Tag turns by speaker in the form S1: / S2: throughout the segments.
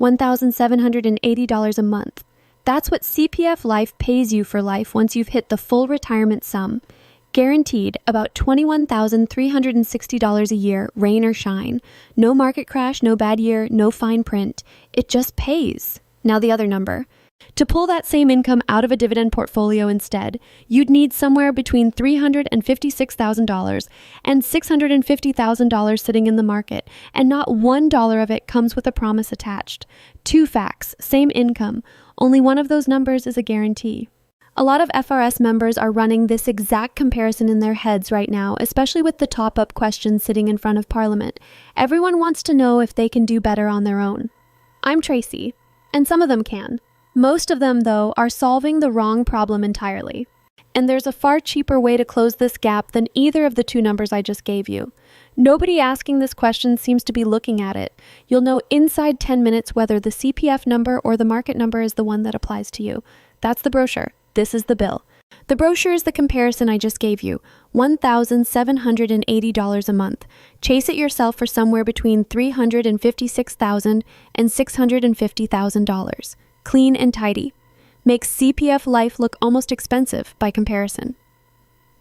S1: $1,780 a month. That's what CPF Life pays you for life once you've hit the full retirement sum. Guaranteed about $21,360 a year, rain or shine. No market crash, no bad year, no fine print. It just pays. Now the other number. To pull that same income out of a dividend portfolio instead, you'd need somewhere between $356,000 and $650,000 sitting in the market, and not $1 of it comes with a promise attached. Two facts, same income. Only one of those numbers is a guarantee. A lot of FRS members are running this exact comparison in their heads right now, especially with the top-up questions sitting in front of Parliament. Everyone wants to know if they can do better on their own. I'm Tracy, and some of them can. Most of them, though, are solving the wrong problem entirely. And there's a far cheaper way to close this gap than either of the two numbers I just gave you. Nobody asking this question seems to be looking at it. You'll know inside 10 minutes whether the CPF number or the market number is the one that applies to you. That's the brochure. This is the bill. The brochure is the comparison I just gave you, $1,780 a month. Chase it yourself for somewhere between $356,000 and $650,000. Clean and tidy. Makes CPF Life look almost expensive by comparison.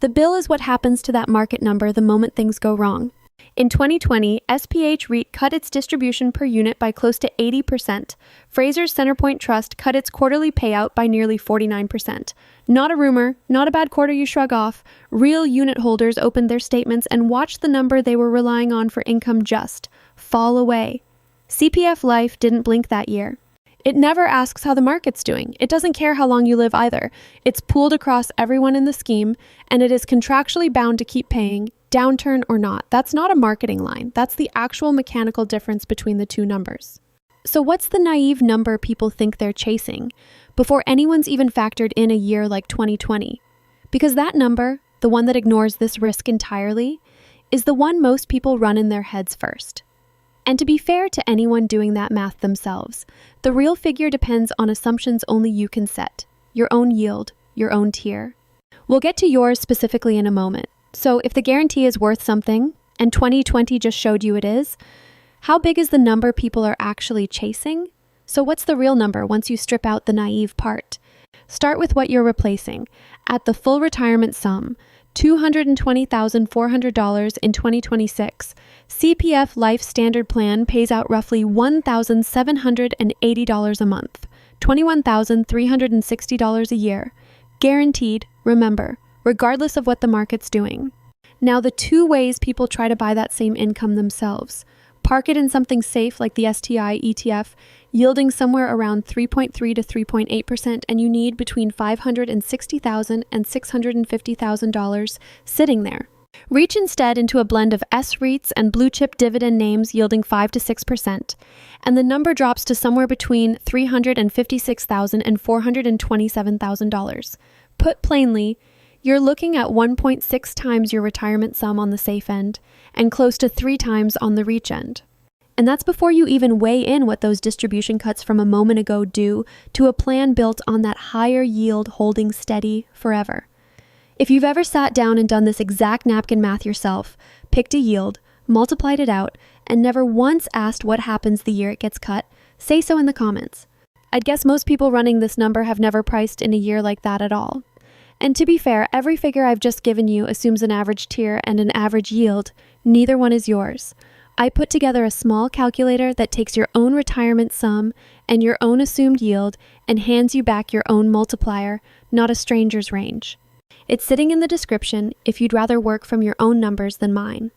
S1: The bill is what happens to that market number the moment things go wrong. In 2020, SPH REIT cut its distribution per unit by close to 80%. Fraser's Centerpoint Trust cut its quarterly payout by nearly 49%. Not a rumor, not a bad quarter you shrug off. Real unit holders opened their statements and watched the number they were relying on for income just fall away. CPF Life didn't blink that year. It never asks how the market's doing. It doesn't care how long you live either. It's pooled across everyone in the scheme, and it is contractually bound to keep paying, downturn or not. That's not a marketing line. That's the actual mechanical difference between the two numbers. So what's the naive number people think they're chasing before anyone's even factored in a year like 2020? Because that number, the one that ignores this risk entirely, is the one most people run in their heads first. And to be fair to anyone doing that math themselves, the real figure depends on assumptions only you can set. Your own yield, your own tier. We'll get to yours specifically in a moment. So if the guarantee is worth something, and 2020 just showed you it is, how big is the number people are actually chasing? So what's the real number once you strip out the naive part? Start with what you're replacing. At the full retirement sum, $220,400 in 2026, CPF Life Standard Plan pays out roughly $1,780 a month, $21,360 a year. Guaranteed, remember, regardless of what the market's doing. Now, the two ways people try to buy that same income themselves. Park it in something safe like the STI ETF, yielding somewhere around 3.3 to 3.8%, and you need between $560,000 and $650,000 sitting there. Reach instead into a blend of S-REITs and blue-chip dividend names yielding 5 to 6%, and the number drops to somewhere between $356,000 and $427,000. Put plainly, you're looking at 1.6 times your retirement sum on the safe end and close to 3 times on the reach end. And that's before you even weigh in what those distribution cuts from a moment ago do to a plan built on that higher yield holding steady forever. If you've ever sat down and done this exact napkin math yourself, picked a yield, multiplied it out, and never once asked what happens the year it gets cut, say so in the comments. I'd guess most people running this number have never priced in a year like that at all. And to be fair, every figure I've just given you assumes an average tier and an average yield. Neither one is yours. I put together a small calculator that takes your own retirement sum and your own assumed yield and hands you back your own multiplier, not a stranger's range. It's sitting in the description if you'd rather work from your own numbers than mine.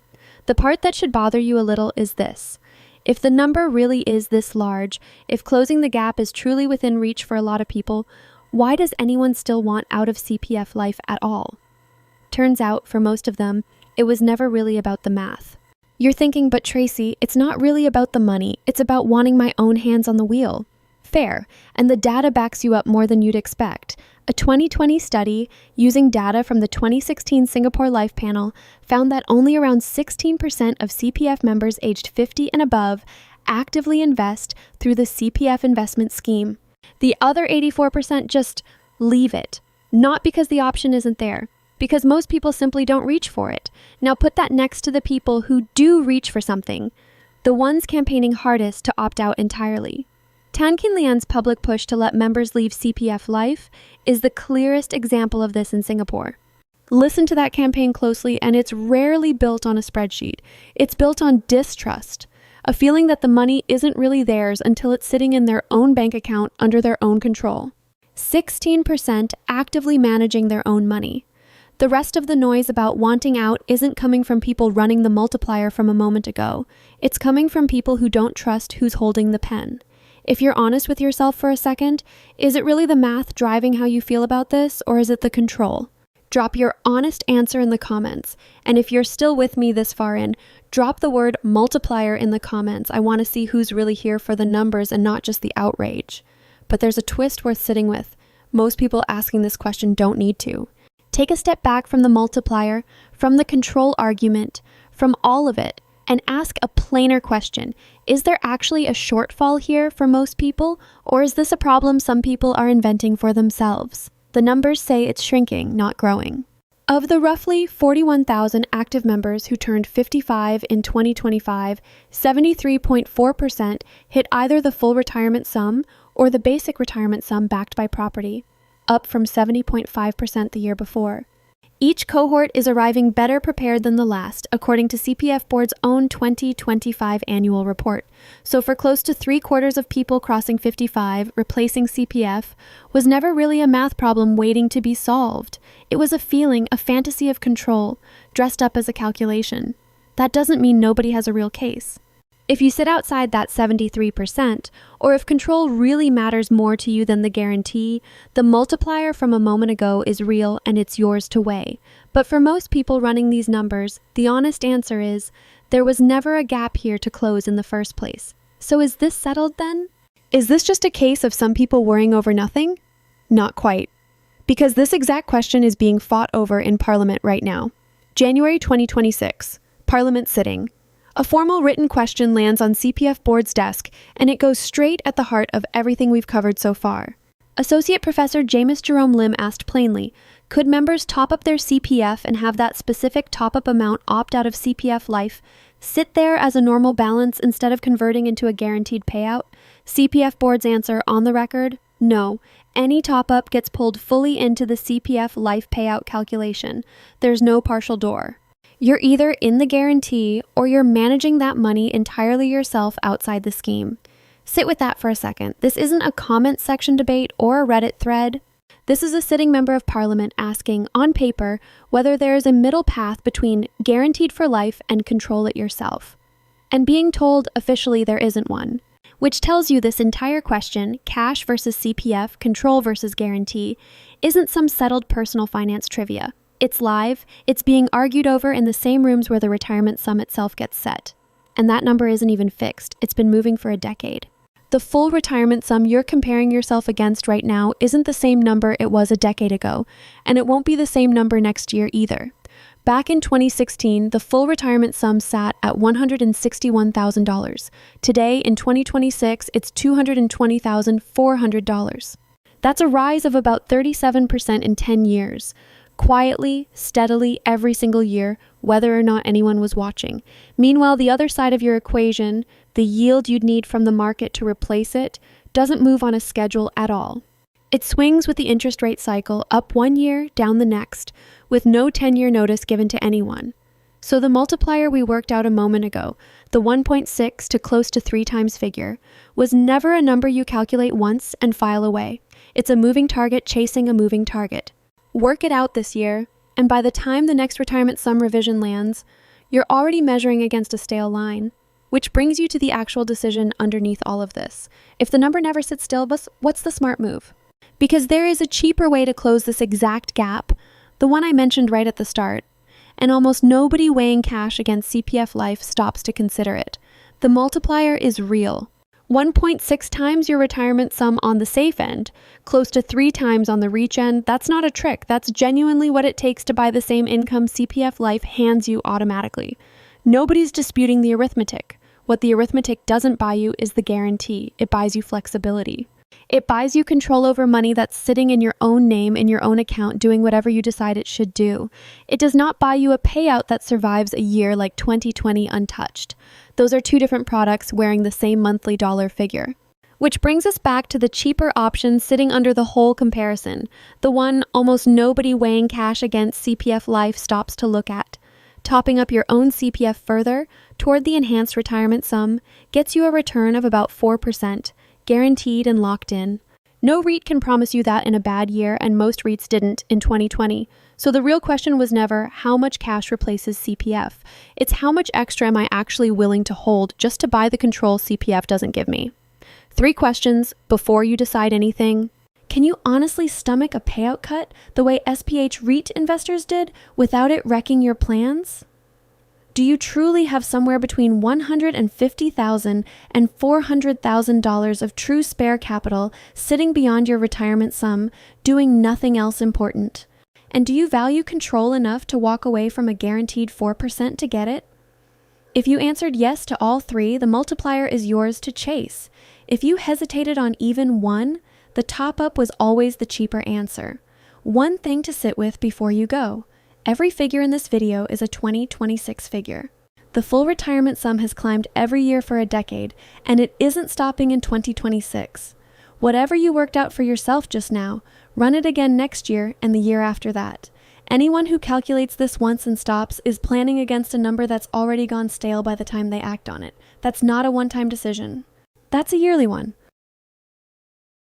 S1: The part that should bother you a little is this. If the number really is this large, if closing the gap is truly within reach for a lot of people, why does anyone still want out of CPF Life at all? Turns out, for most of them, it was never really about the math. You're thinking, but Tracy, it's not really about the money, it's about wanting my own hands on the wheel. Fair, and the data backs you up more than you'd expect. A 2020 study using data from the 2016 Singapore Life Panel found that only around 16% of CPF members aged 50 and above actively invest through the CPF investment scheme. The other 84% just leave it, not because the option isn't there, because most people simply don't reach for it. Now put that next to the people who do reach for something, the ones campaigning hardest to opt out entirely. Tan Kin Lian's public push to let members leave CPF Life is the clearest example of this in Singapore. Listen to that campaign closely, and it's rarely built on a spreadsheet. It's built on distrust, a feeling that the money isn't really theirs until it's sitting in their own bank account under their own control. 16% actively managing their own money. The rest of the noise about wanting out isn't coming from people running the multiplier from a moment ago. It's coming from people who don't trust who's holding the pen. If you're honest with yourself for a second, is it really the math driving how you feel about this, or is it the control? Drop your honest answer in the comments. And if you're still with me this far in, drop the word multiplier in the comments. I want to see who's really here for the numbers and not just the outrage. But there's a twist worth sitting with. Most people asking this question don't need to. Take a step back from the multiplier, from the control argument, from all of it, and ask a plainer question. Is there actually a shortfall here for most people, or is this a problem some people are inventing for themselves? The numbers say it's shrinking, not growing. Of the roughly 41,000 active members who turned 55 in 2025, 73.4% hit either the full retirement sum or the basic retirement sum backed by property, up from 70.5% the year before. Each cohort is arriving better prepared than the last, according to CPF Board's own 2025 annual report. So for close to 3/4 of people crossing 55, replacing CPF was never really a math problem waiting to be solved. It was a feeling, a fantasy of control, dressed up as a calculation. That doesn't mean nobody has a real case. If you sit outside that 73%, or if control really matters more to you than the guarantee, the multiplier from a moment ago is real and it's yours to weigh. But for most people running these numbers, the honest answer is, there was never a gap here to close in the first place. So is this settled then? Is this just a case of some people worrying over nothing? Not quite. Because this exact question is being fought over in Parliament right now. January 2026, Parliament sitting. A formal written question lands on CPF Board's desk, and it goes straight at the heart of everything we've covered so far. Associate Professor James Jerome Lim asked plainly, could members top up their CPF and have that specific top-up amount opt out of CPF Life sit there as a normal balance instead of converting into a guaranteed payout? CPF Board's answer on the record, no. Any top-up gets pulled fully into the CPF Life payout calculation. There's no partial door. You're either in the guarantee or you're managing that money entirely yourself outside the scheme. Sit with that for a second. This isn't a comment section debate or a Reddit thread. This is a sitting member of Parliament asking, on paper, whether there is a middle path between guaranteed for life and control it yourself. And being told officially there isn't one, which tells you this entire question, cash versus CPF, control versus guarantee, isn't some settled personal finance trivia. It's live, it's being argued over in the same rooms where the retirement sum itself gets set. And that number isn't even fixed, it's been moving for a decade. The full retirement sum you're comparing yourself against right now isn't the same number it was a decade ago, and it won't be the same number next year either. Back in 2016, the full retirement sum sat at $161,000. Today, in 2026, it's $220,400. That's a rise of about 37% in 10 years. Quietly, steadily, every single year, whether or not anyone was watching. Meanwhile, the other side of your equation, the yield you'd need from the market to replace it, doesn't move on a schedule at all. It swings with the interest rate cycle, up 1 year, down the next, with no 10-year notice given to anyone. So the multiplier we worked out a moment ago, the 1.6 to close to 3 times figure, was never a number you calculate once and file away. It's a moving target chasing a moving target. Work it out this year, and by the time the next retirement sum revision lands, you're already measuring against a stale line, which brings you to the actual decision underneath all of this. If the number never sits still, what's the smart move? Because there is a cheaper way to close this exact gap, the one I mentioned right at the start, and almost nobody weighing cash against CPF Life stops to consider it. The multiplier is real. 1.6 times your retirement sum on the safe end, close to 3 times on the reach end. That's not a trick. That's genuinely what it takes to buy the same income CPF Life hands you automatically. Nobody's disputing the arithmetic. What the arithmetic doesn't buy you is the guarantee. It buys you flexibility. It buys you control over money that's sitting in your own name, in your own account, doing whatever you decide it should do. It does not buy you a payout that survives a year like 2020 untouched. Those are 2 different products wearing the same monthly dollar figure. Which brings us back to the cheaper option sitting under the whole comparison, the one almost nobody weighing cash against CPF Life stops to look at. Topping up your own CPF further toward the enhanced retirement sum gets you a return of about 4%, guaranteed and locked in. No REIT can promise you that in a bad year, and most REITs didn't in 2020. So the real question was never how much cash replaces CPF. It's how much extra am I actually willing to hold just to buy the control CPF doesn't give me. 3 questions before you decide anything. Can you honestly stomach a payout cut the way SPH REIT investors did without it wrecking your plans? Do you truly have somewhere between $150,000 and $400,000 of true spare capital sitting beyond your retirement sum, doing nothing else important? And do you value control enough to walk away from a guaranteed 4% to get it? If you answered yes to all 3, the multiplier is yours to chase. If you hesitated on even one, the top-up was always the cheaper answer. One thing to sit with before you go. Every figure in this video is a 2026 figure. The full retirement sum has climbed every year for a decade, and it isn't stopping in 2026. Whatever you worked out for yourself just now, run it again next year and the year after that. Anyone who calculates this once and stops is planning against a number that's already gone stale by the time they act on it. That's not a one-time decision. That's a yearly one.